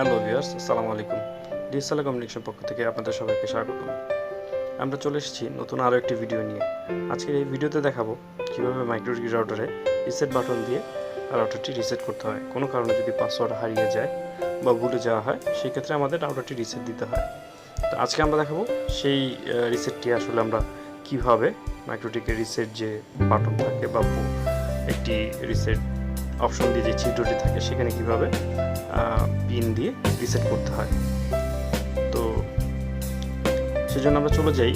Hello viewers, আসসালামু আলাইকুম। Digital communication পক্ষ থেকে আপনাদের সবাইকে স্বাগতম। আমরা চলে এসেছি নতুন আরও একটি ভিডিও নিয়ে। আজকের এই ভিডিওতে দেখাবো কীভাবে মাইক্রোটিক রাউটারে রিসেট বাটন দিয়ে রাউটারটি রিসেট করতে হয়। কোনো কারণে যদি পাসওয়ার্ড হারিয়ে যায় বা ভুলে যাওয়া হয়, সেই ক্ষেত্রে আমাদের রাউটারটি রিসেট দিতে হয়। তো আজকে আমরা দেখাবো সেই রিসেটটি আসলে আমরা কীভাবে মাইক্রোটিকের রিসেট যে বাটন থাকে বা একটি রিসেট অপশন দিয়ে যে ছিদ্রটি থাকে সেখানে কীভাবে পিন দিয়ে রিসেট করতে হয়। তো সেজন্য আমরা চলে যাই।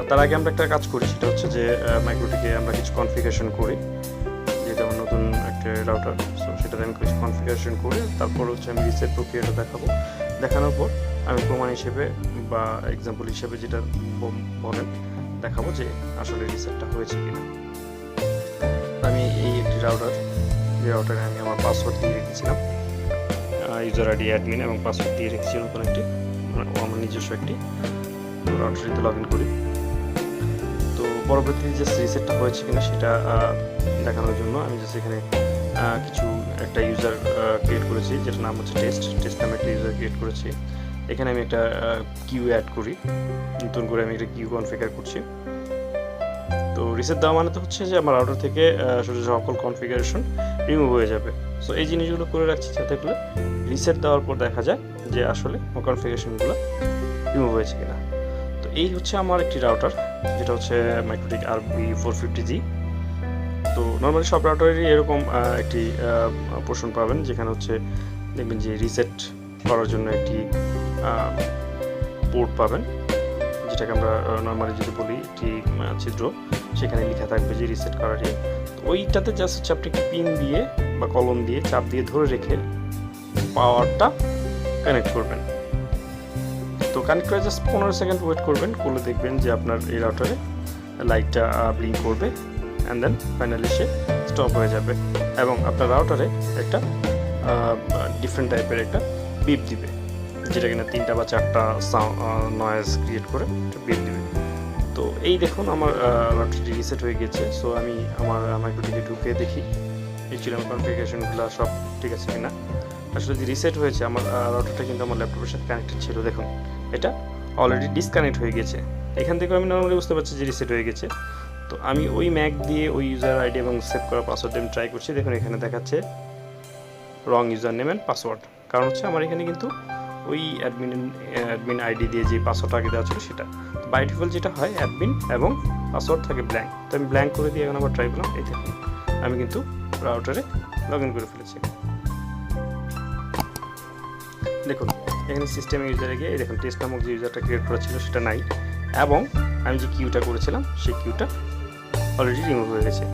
তার আগে আমরা একটা কাজ করি, সেটা হচ্ছে যে মাইক্রোটিকে আমরা কিছু কনফিগারেশন করি, যেহেতু আমার নতুন একটা রাউটার, সো সেটাতে আমি কিছু কনফিগারেশন করে তারপর হচ্ছে আমি রিসেট প্রক্রিয়াটা দেখানোর পর আমি প্রমাণ হিসেবে বা এক্সাম্পল হিসেবে যেটা বলেন দেখাবো যে আসলে রিসেটটা হয়েছে কিনা। আমি এই একটি রাউটার, যে রাউটারে আমি আমার পাসওয়ার্ড দিয়ে রেখেছিলাম, ইউজার আইডি অ্যাডমিন এবং পাসওয়ার্ড দিয়ে রেখেছি নতুন একটি, আমার নিজস্ব একটি রাউটারিতে লগ ইন করি। তো পরবর্তীতে যে রিসেটটা হয়েছে কিনা সেটা দেখানোর জন্য আমি জাস্ট এখানে কিছু একটা ইউজার ক্রিয়েট করেছি, যেটার নাম হচ্ছে টেস্ট নামে একটা ইউজার ক্রিয়েট করেছি। এখানে আমি একটা কিউ অ্যাড করি, নতুন করে আমি একটা কিউ কনফিগার করছি। তো রিসেট দেওয়া মানে তো হচ্ছে যে আমার রাউটার থেকে সকল কনফিগারেশন রিমুভ হয়ে যাবে। সো এই জিনিসগুলো করে রাখছি যাতে করে রিসেট দেওয়ার পর দেখা যায় যে আসলে আমার কনফিগারেশনগুলো রিমুভ হয়েছে কিনা। তো এই হচ্ছে আমার একটি রাউটার, যেটা হচ্ছে মাইক্রোটিক RB450G। তো নর্মালি সব রাউটারেরই এরকম একটি পোর্শন পাবেন, যেখানে হচ্ছে দেখবেন যে রিসেট করার জন্য একটি পোর্ট পাবেন, যেটাকে আমরা নর্মালি যদি বলি একটি ছিদ্র, সেখানে লেখা থাকবে যে রিসেট করার ইয়ে। তো ওইটাতে জাস্ট হচ্ছে আপনি একটি পিন দিয়ে বা কলম দিয়ে চাপ দিয়ে ধরে রেখে পাওয়ারটা কানেক্ট করবেন। তো কানেক্ট করে জাস্ট 15 সেকেন্ড ওয়েট করবেন, করলে দেখবেন যে আপনার এই রাউটারে লাইটটা ব্লিঙ্ক করবে অ্যান্ড দেন ফাইনালি সে স্টপ হয়ে যাবে এবং আপনার রাউটারে একটা ডিফারেন্ট টাইপের একটা বিপ দিবে, যেটা কিনা 3টা বা 4টা নয়েজ ক্রিয়েট করে একটা বিপ দিবে। তো এই দেখুন আমার রাউটারটি রিসেট হয়ে গেছে। সো আমি আমার মাইক্রোটিকে ঢুকে দেখি অ্যাকচুয়ালি আমার কনফিগারেশনগুলো সব ঠিক আছে কিনা। আসলে যে রিসেট হয়েছে, আমার রাউটারটা কিন্তু আমার ল্যাপটপের সাথে কানেক্টেড ছিল, দেখুন এটা অলরেডি ডিসকানেক্ট হয়ে গেছে। এখান থেকে আমি নর্মালি বুঝতে পারছি যে রিসেট হয়ে গেছে। তো আমি ওই ম্যাক দিয়ে ওই ইউজার আইডি এবং সেভ করা পাসওয়ার্ড দিয়ে আমি ট্রাই করছি। দেখুন এখানে দেখাচ্ছে রং ইউজার নেম অ্যান্ড পাসওয়ার্ড, কারণ হচ্ছে আমার এখানে কিন্তু ওই অ্যাডমিন আইডি দিয়ে যে পাসওয়ার্ডটা আগে দেওয়া ছিল সেটা। তো বাই ডিফল্ট যেটা হয় অ্যাডমিন এবং পাসওয়ার্ড থাকে ব্ল্যাঙ্ক। তো আমি ব্ল্যাঙ্ক করে দিয়ে এখন আবার ট্রাই করলাম, এই দেখুন আমি কিন্তু রাউটারে লগ ইন করে ফেলেছি। দেখুন এখানে সিস্টেম ইউজারে গিয়ে দেখুন টেস্ট নামক যে ইউজারটা ক্রিয়েট করা ছিল সেটা নাই, এবং আমি যে কিউটা করেছিলাম সেই কিউটা অলরেডি রিমুভ হয়ে গেছে।